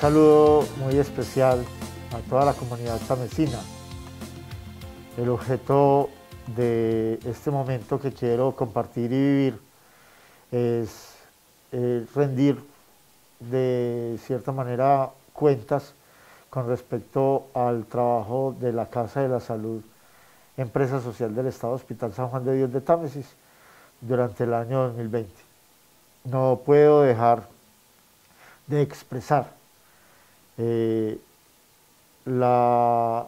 saludo muy especial a toda la comunidad tamesina. El objeto de este momento que quiero compartir y vivir es rendir de cierta manera cuentas con respecto al trabajo de la Casa de la Salud, empresa social del Estado Hospital San Juan de Dios de Támesis durante el año 2020. No puedo dejar de expresar la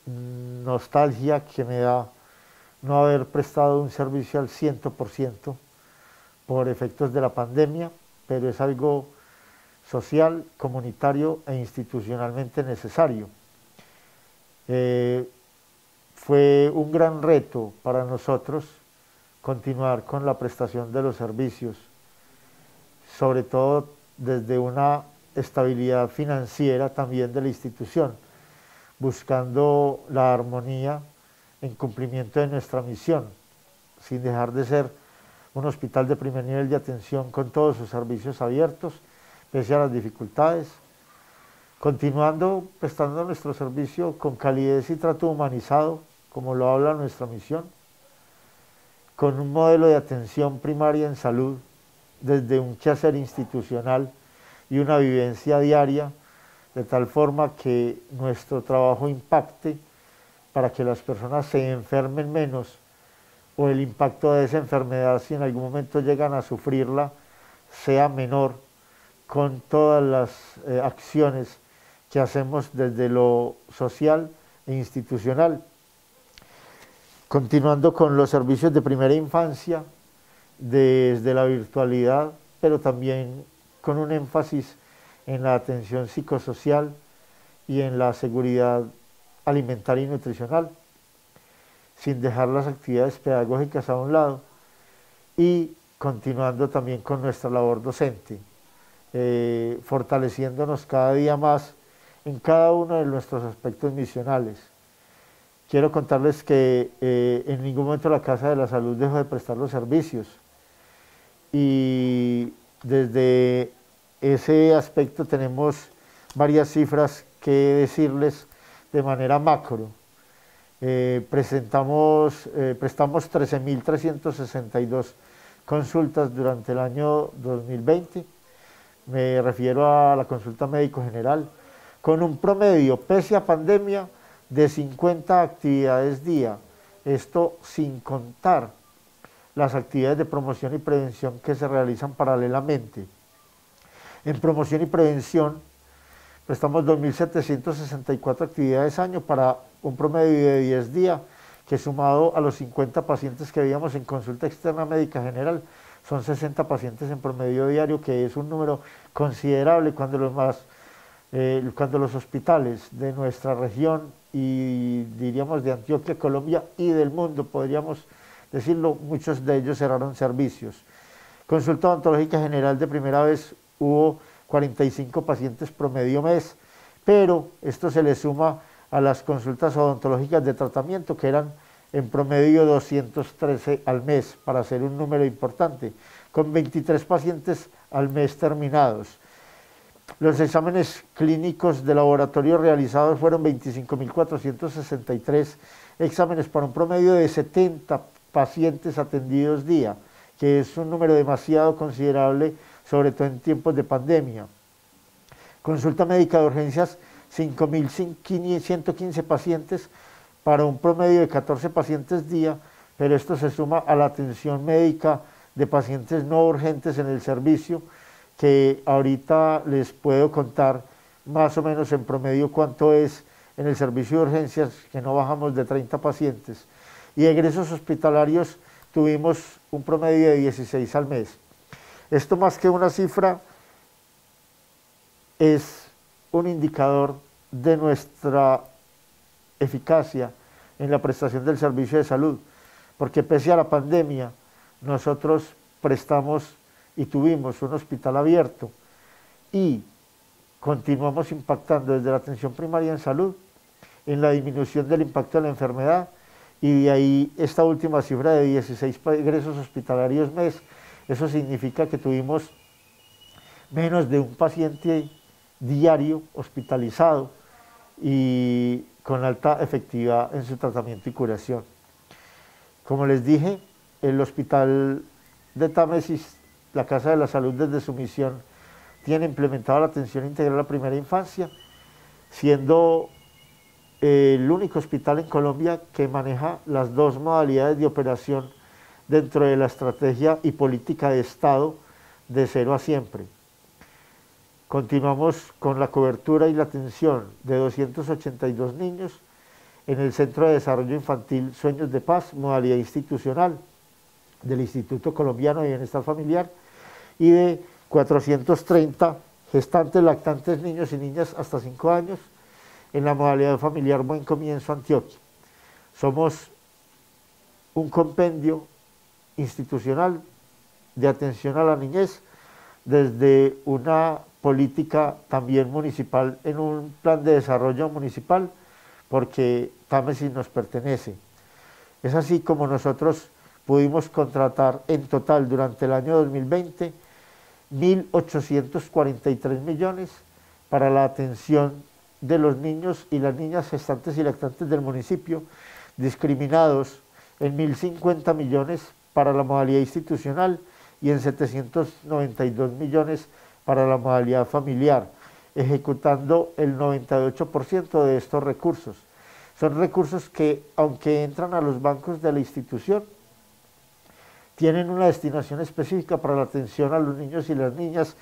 nostalgia que me da no haber prestado un servicio al 100% por efectos de la pandemia, pero es algo social, comunitario e institucionalmente necesario. Fue un gran reto para nosotros continuar con la prestación de los servicios, sobre todo desde una estabilidad financiera también de la institución, buscando la armonía en cumplimiento de nuestra misión, sin dejar de ser un hospital de primer nivel de atención con todos sus servicios abiertos, pese a las dificultades, continuando prestando nuestro servicio con calidez y trato humanizado, como lo habla nuestra misión, con un modelo de atención primaria en salud, desde un quehacer institucional y una vivencia diaria, de tal forma que nuestro trabajo impacte para que las personas se enfermen menos o el impacto de esa enfermedad, si en algún momento llegan a sufrirla, sea menor, con todas las acciones que hacemos desde lo social e institucional. Continuando con los servicios de primera infancia, desde la virtualidad, pero también con un énfasis en la atención psicosocial y en la seguridad alimentaria y nutricional, sin dejar las actividades pedagógicas a un lado y continuando también con nuestra labor docente, fortaleciéndonos cada día más en cada uno de nuestros aspectos misionales. Quiero contarles que en ningún momento la Casa de la Salud dejó de prestar los servicios y desde ese aspecto tenemos varias cifras que decirles de manera macro. Prestamos 13.362 consultas durante el año 2020, me refiero a la consulta médico general, con un promedio, pese a pandemia, de 50 actividades día, esto sin contar las actividades de promoción y prevención que se realizan paralelamente. En promoción y prevención prestamos 2.764 actividades año para un promedio de 10 días, que sumado a los 50 pacientes que veíamos en consulta externa médica general, son 60 pacientes en promedio diario, que es un número considerable cuando los hospitales de nuestra región y diríamos de Antioquia, Colombia y del mundo, podríamos decirlo, muchos de ellos cerraron servicios. Consulta odontológica general de primera vez hubo 45 pacientes promedio mes, pero esto se le suma a las consultas odontológicas de tratamiento, que eran en promedio 213 al mes, para ser un número importante, con 23 pacientes al mes terminados. Los exámenes clínicos de laboratorio realizados fueron 25.463 exámenes para un promedio de 70 pacientes atendidos día, que es un número demasiado considerable, sobre todo en tiempos de pandemia. Consulta médica de urgencias, 5.115 pacientes para un promedio de 14 pacientes día, pero esto se suma a la atención médica de pacientes no urgentes en el servicio, que ahorita les puedo contar más o menos en promedio cuánto es en el servicio de urgencias, que no bajamos de 30 pacientes. Y egresos hospitalarios tuvimos un promedio de 16 al mes. Esto, más que una cifra, es un indicador de nuestra eficacia en la prestación del servicio de salud, porque pese a la pandemia, nosotros prestamos y tuvimos un hospital abierto y continuamos impactando desde la atención primaria en salud, en la disminución del impacto de la enfermedad, y de ahí esta última cifra de 16 egresos hospitalarios mes. Eso significa que tuvimos menos de un paciente diario hospitalizado y con alta efectividad en su tratamiento y curación. Como les dije, el hospital de Támesis, la Casa de la Salud desde su misión, tiene implementada la atención integral a la primera infancia, siendo el único hospital en Colombia que maneja las dos modalidades de operación dentro de la estrategia y política de Estado de 0 a siempre. Continuamos con la cobertura y la atención de 282 niños en el Centro de Desarrollo Infantil Sueños de Paz, modalidad institucional del Instituto Colombiano de Bienestar Familiar, y de 430 gestantes, lactantes, niños y niñas hasta 5 años en la modalidad familiar Buen Comienzo Antioquia. Somos un compendio institucional de atención a la niñez desde una política también municipal en un plan de desarrollo municipal, porque Támesis nos pertenece. Es así como nosotros pudimos contratar en total durante el año 2020 1.843 millones para la atención de los niños y las niñas gestantes y lactantes del municipio, discriminados en 1.050 millones para la modalidad institucional y en 792 millones para la modalidad familiar, ejecutando el 98% de estos recursos. Son recursos que, aunque entran a los bancos de la institución, tienen una destinación específica para la atención a los niños y las niñas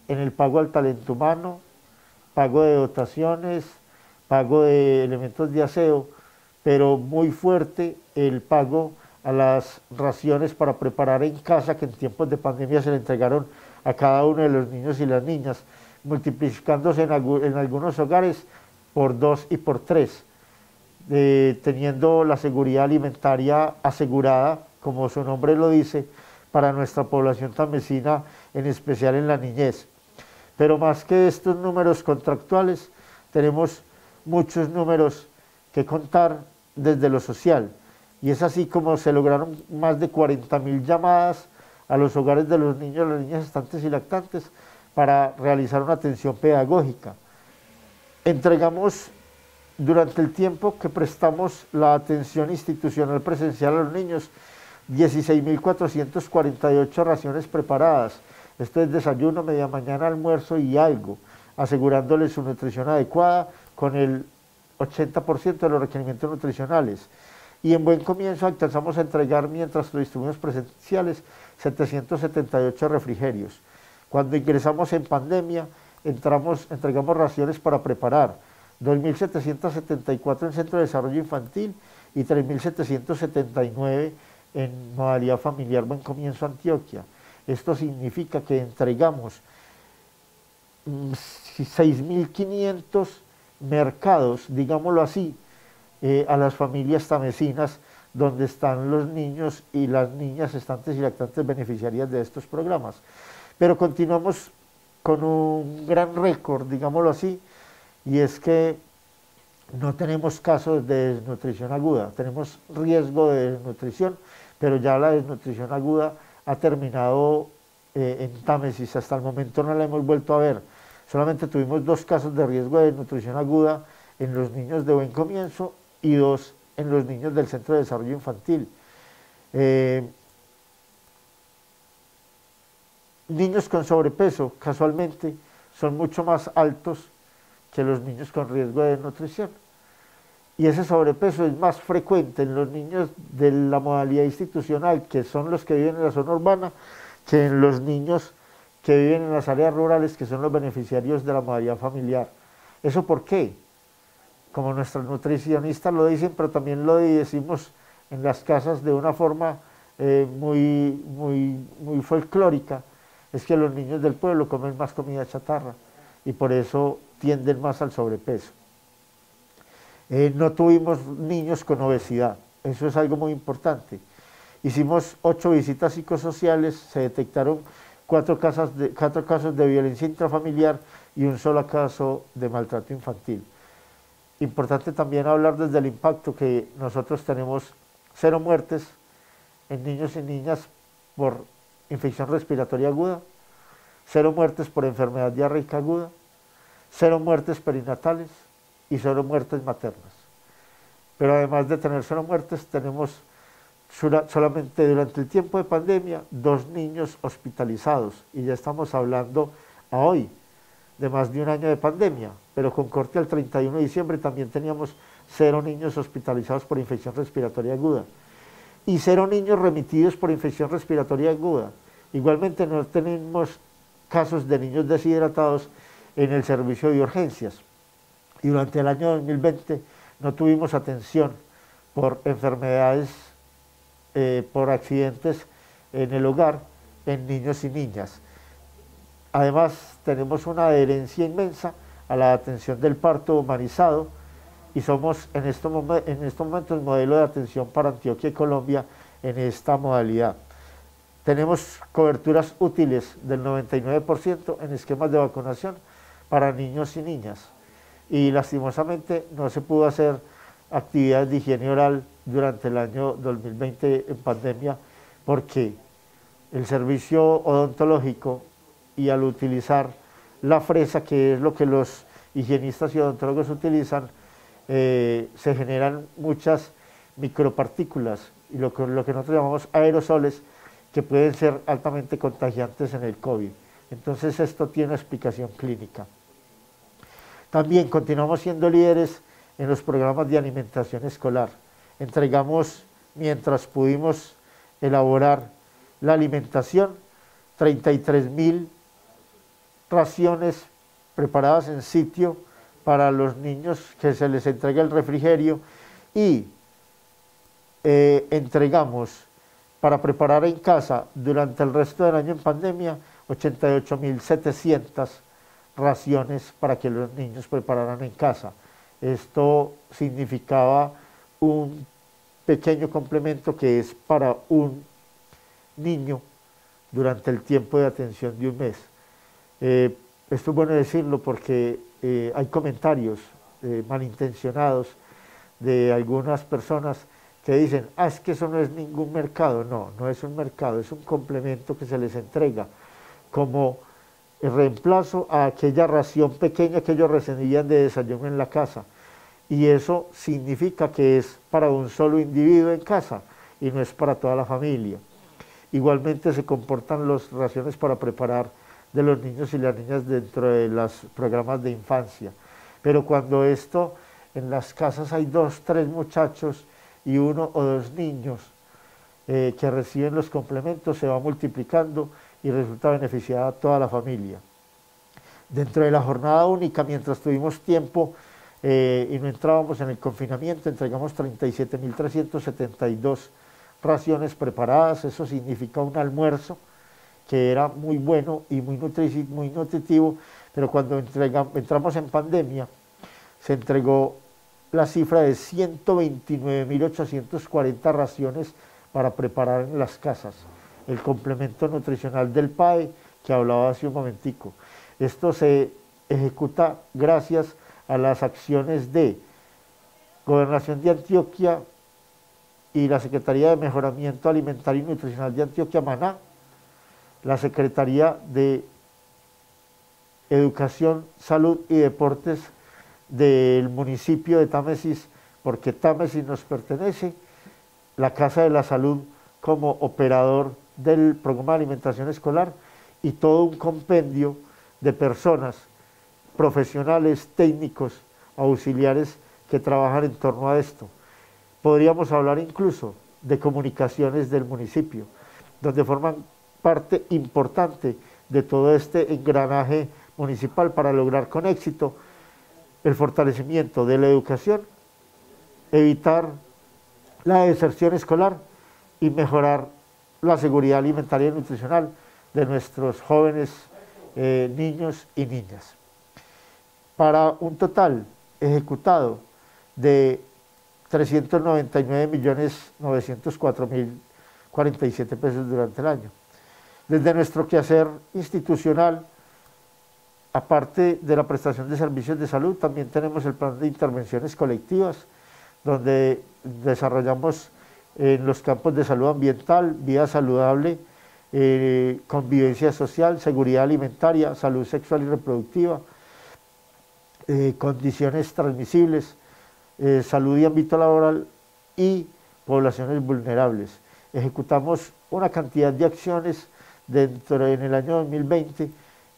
en el pago al talento humano, pago de dotaciones, pago de elementos de aseo, pero muy fuerte el pago a las raciones para preparar en casa, que en tiempos de pandemia se le entregaron a cada uno de los niños y las niñas, multiplicándose en algunos hogares por 2 y por 3, teniendo la seguridad alimentaria asegurada, como su nombre lo dice, para nuestra población tamesina, en especial en la niñez. Pero más que estos números contractuales, tenemos muchos números que contar desde lo social, y es así como se lograron más de 40.000 llamadas a los hogares de los niños, las niñas gestantes y lactantes para realizar una atención pedagógica. Entregamos durante el tiempo que prestamos la atención institucional presencial a los niños 16.448 raciones preparadas. Esto es desayuno, media mañana, almuerzo y algo, asegurándoles su nutrición adecuada con el 80% de los requerimientos nutricionales. Y en Buen Comienzo alcanzamos a entregar, mientras lo distribuimos presenciales, 778 refrigerios. Cuando ingresamos en pandemia, entregamos raciones para preparar, 2.774 en Centro de Desarrollo Infantil y 3.779 en modalidad familiar Buen Comienzo Antioquia. Esto significa que entregamos 6.500 mercados, digámoslo así, a las familias tamesinas, donde están los niños y las niñas gestantes y lactantes beneficiarias de estos programas. Pero continuamos con un gran récord, digámoslo así, y es que no tenemos casos de desnutrición aguda, tenemos riesgo de desnutrición, pero ya la desnutrición aguda ha terminado en Támesis. Hasta el momento no la hemos vuelto a ver. Solamente tuvimos 2 casos de riesgo de desnutrición aguda en los niños de Buen Comienzo y 2 en los niños del Centro de Desarrollo Infantil. Niños con sobrepeso, casualmente, son mucho más altos que los niños con riesgo de desnutrición. Y ese sobrepeso es más frecuente en los niños de la modalidad institucional, que son los que viven en la zona urbana, que en los niños que viven en las áreas rurales, que son los beneficiarios de la modalidad familiar. ¿Eso por qué? Como nuestros nutricionistas lo dicen, pero también lo decimos en las casas de una forma muy folclórica, es que los niños del pueblo comen más comida chatarra y por eso tienden más al sobrepeso. No tuvimos niños con obesidad, eso es algo muy importante. Hicimos 8 visitas psicosociales, se detectaron 4 casos de violencia intrafamiliar y un solo caso de maltrato infantil. Importante también hablar desde el impacto que nosotros tenemos 0 muertes en niños y niñas por infección respiratoria aguda, 0 muertes por enfermedad diarreica aguda, 0 muertes perinatales y 0 muertes maternas. Pero además de tener 0 muertes, tenemos solamente durante el tiempo de pandemia 2 niños hospitalizados, y ya estamos hablando a hoy de más de un año de pandemia, pero con corte al 31 de diciembre también teníamos 0 niños hospitalizados por infección respiratoria aguda y 0 niños remitidos por infección respiratoria aguda. Igualmente no tenemos casos de niños deshidratados en el servicio de urgencias, y durante el año 2020 no tuvimos atención por enfermedades, por accidentes en el hogar en niños y niñas. Además, tenemos una adherencia inmensa a la atención del parto humanizado, y somos en estos momentos modelo de atención para Antioquia y Colombia en esta modalidad. Tenemos coberturas útiles del 99% en esquemas de vacunación para niños y niñas, y lastimosamente no se pudo hacer actividades de higiene oral durante el año 2020 en pandemia, porque el servicio odontológico, y al utilizar la fresa, que es lo que los higienistas y odontólogos utilizan, se generan muchas micropartículas y lo que nosotros llamamos aerosoles, que pueden ser altamente contagiantes en el COVID. Entonces esto tiene explicación clínica. También continuamos siendo líderes en los programas de alimentación escolar. Entregamos, mientras pudimos elaborar la alimentación, 33.000 raciones preparadas en sitio para los niños, que se les entrega el refrigerio, y entregamos para preparar en casa durante el resto del año en pandemia 88.700 raciones para que los niños prepararan en casa. Esto significaba un pequeño complemento que es para un niño durante el tiempo de atención de un mes. Esto es bueno decirlo porque hay comentarios malintencionados de algunas personas que dicen: es que eso no es ningún mercado. No, no es un mercado, es un complemento que se les entrega como el reemplazo a aquella ración pequeña que ellos recibían de desayuno en la casa, y eso significa que es para un solo individuo en casa y no es para toda la familia. Igualmente se comportan las raciones para preparar de los niños y las niñas dentro de los programas de infancia, pero cuando esto en las casas hay 2, 3 muchachos y 1 o 2 niños que reciben los complementos, se va multiplicando y resulta beneficiada a toda la familia. Dentro de la jornada única, mientras tuvimos tiempo y no entrábamos en el confinamiento, entregamos 37.372 raciones preparadas. Eso significa un almuerzo que era muy bueno y muy nutritivo, pero cuando entramos en pandemia, se entregó la cifra de 129.840 raciones para preparar en las casas, el complemento nutricional del PAE que hablaba hace un momentico. Esto se ejecuta gracias a las acciones de Gobernación de Antioquia y la Secretaría de Mejoramiento Alimentario y Nutricional de Antioquia, Maná, la Secretaría de Educación, Salud y Deportes del municipio de Támesis, porque Támesis nos pertenece, la Casa de la Salud como operador del programa de alimentación escolar, y todo un compendio de personas, profesionales, técnicos, auxiliares que trabajan en torno a esto. Podríamos hablar incluso de comunicaciones del municipio, donde forman parte importante de todo este engranaje municipal para lograr con éxito el fortalecimiento de la educación, evitar la deserción escolar y mejorar la seguridad alimentaria y nutricional de nuestros jóvenes, niños y niñas. Para un total ejecutado de 399.904.047 pesos durante el año. Desde nuestro quehacer institucional, aparte de la prestación de servicios de salud, también tenemos el plan de intervenciones colectivas, donde desarrollamos en los campos de salud ambiental, vida saludable, convivencia social, seguridad alimentaria, salud sexual y reproductiva, condiciones transmisibles, salud y ámbito laboral y poblaciones vulnerables. Ejecutamos una cantidad de acciones en el año 2020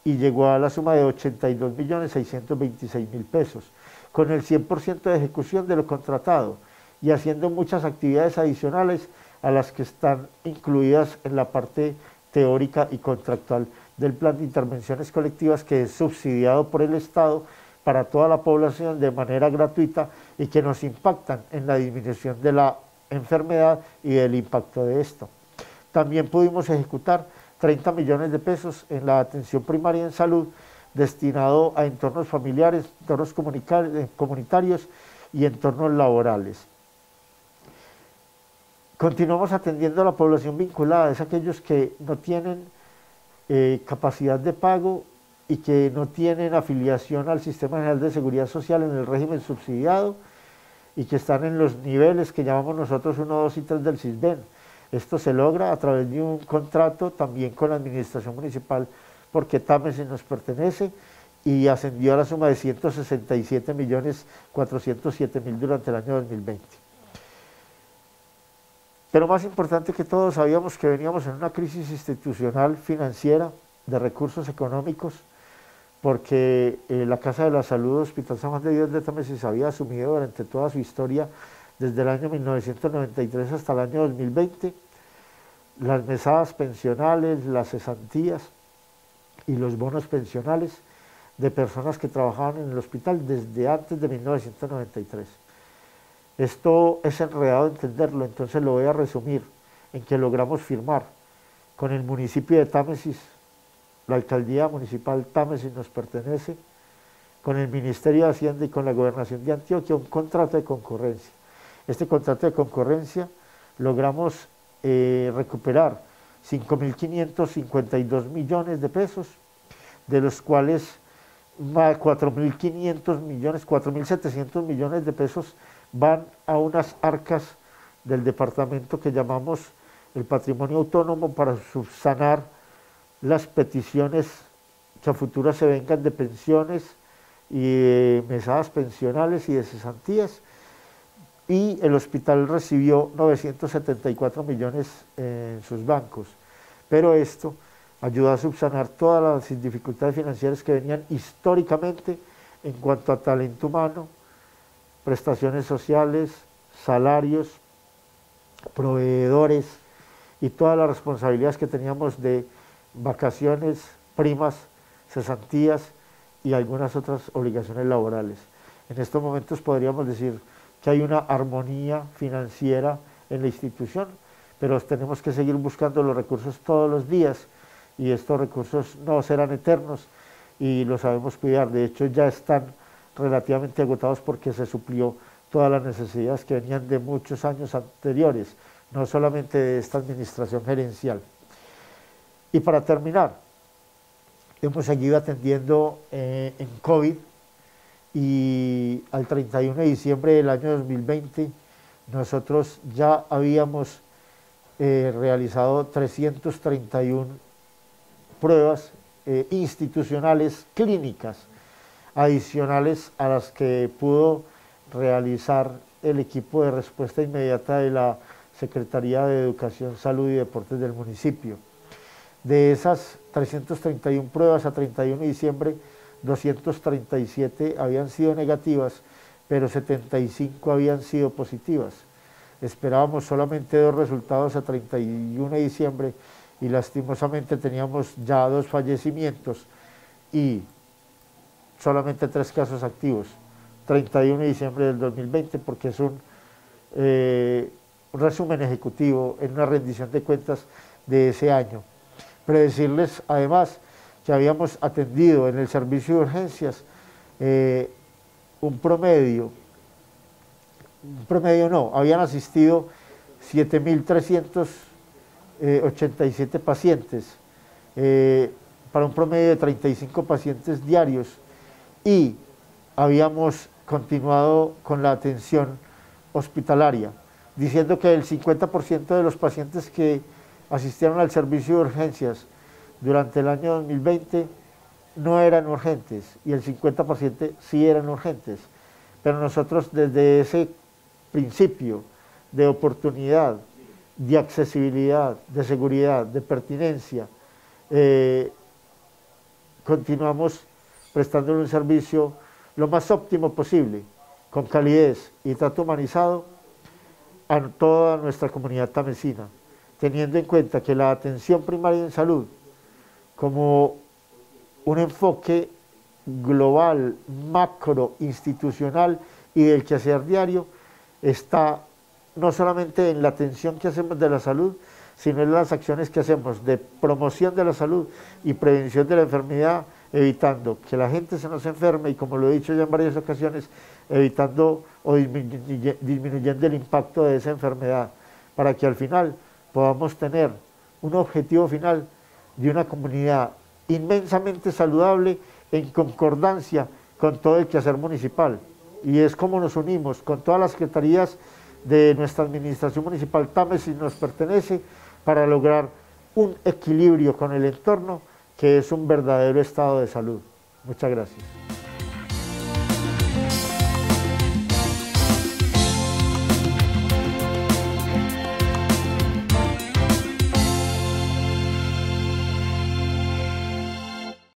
y llegó a la suma de 82.626.000 pesos, con el 100% de ejecución de lo contratado y haciendo muchas actividades adicionales a las que están incluidas en la parte teórica y contractual del plan de intervenciones colectivas, que es subsidiado por el Estado para toda la población de manera gratuita y que nos impactan en la disminución de la enfermedad y del impacto de esto. También pudimos ejecutar 30 millones de pesos en la atención primaria en salud, destinado a entornos familiares, entornos comunitarios y entornos laborales. Continuamos atendiendo a la población vinculada, es aquellos que no tienen capacidad de pago y que no tienen afiliación al Sistema General de Seguridad Social en el régimen subsidiado y que están en los niveles que llamamos nosotros 1, 2 y 3 del SISBEN. Esto se logra a través de un contrato también con la administración municipal, porque Támesis nos pertenece, y ascendió a la suma de 167.407.000 durante el año 2020. Pero más importante que todo, sabíamos que veníamos en una crisis institucional, financiera, de recursos económicos, porque la Casa de la Salud Hospital San Juan de Dios de Támesis había asumido durante toda su historia, desde el año 1993 hasta el año 2020, las mesadas pensionales, las cesantías y los bonos pensionales de personas que trabajaban en el hospital desde antes de 1993. Esto es enredado entenderlo, entonces lo voy a resumir en que logramos firmar con el municipio de Támesis, la alcaldía municipal Támesis nos pertenece, con el Ministerio de Hacienda y con la Gobernación de Antioquia, un contrato de concurrencia. Este contrato de concurrencia logramos recuperar 5.552 millones de pesos, de los cuales 4.500 millones, 4.700 millones de pesos van a unas arcas del departamento que llamamos el patrimonio autónomo, para subsanar las peticiones que a futuro se vengan de pensiones y de mesadas pensionales y de cesantías, y el hospital recibió 974 millones en sus bancos, pero esto ayudó a subsanar todas las dificultades financieras que venían históricamente en cuanto a talento humano, prestaciones sociales, salarios, proveedores y todas las responsabilidades que teníamos de vacaciones, primas, cesantías y algunas otras obligaciones laborales. En estos momentos podríamos decir que hay una armonía financiera en la institución, pero tenemos que seguir buscando los recursos todos los días, y estos recursos no serán eternos y los sabemos cuidar. De hecho, ya están relativamente agotados porque se suplió todas las necesidades que venían de muchos años anteriores, no solamente de esta administración gerencial. Y para terminar, hemos seguido atendiendo en COVID, y al 31 de diciembre del año 2020 nosotros ya habíamos realizado 331 pruebas institucionales clínicas, adicionales a las que pudo realizar el equipo de respuesta inmediata de la Secretaría de Educación, Salud y Deportes del municipio. De esas 331 pruebas a 31 de diciembre, 237 habían sido negativas, pero 75 habían sido positivas. Esperábamos solamente 2 resultados a 31 de diciembre y lastimosamente teníamos ya 2 fallecimientos y solamente 3 casos activos. 31 de diciembre del 2020, porque es un resumen ejecutivo en una rendición de cuentas de ese año. Pero decirles además que habíamos atendido en el servicio de urgencias habían asistido 7.387 pacientes, para un promedio de 35 pacientes diarios, y habíamos continuado con la atención hospitalaria, diciendo que el 50% de los pacientes que asistieron al servicio de urgencias durante el año 2020 no eran urgentes y el 50% sí eran urgentes. Pero nosotros desde ese principio de oportunidad, de accesibilidad, de seguridad, de pertinencia, continuamos prestándole un servicio lo más óptimo posible, con calidez y trato humanizado a toda nuestra comunidad tamesina, teniendo en cuenta que la atención primaria en salud, como un enfoque global, macro, institucional y del quehacer diario, está no solamente en la atención que hacemos de la salud, sino en las acciones que hacemos de promoción de la salud y prevención de la enfermedad, evitando que la gente se nos enferme y, como lo he dicho ya en varias ocasiones, evitando o disminuyendo el impacto de esa enfermedad, para que al final podamos tener un objetivo final de una comunidad inmensamente saludable en concordancia con todo el quehacer municipal. Y es como nos unimos con todas las secretarías de nuestra administración municipal Támesis nos pertenece para lograr un equilibrio con el entorno que es un verdadero estado de salud. Muchas gracias.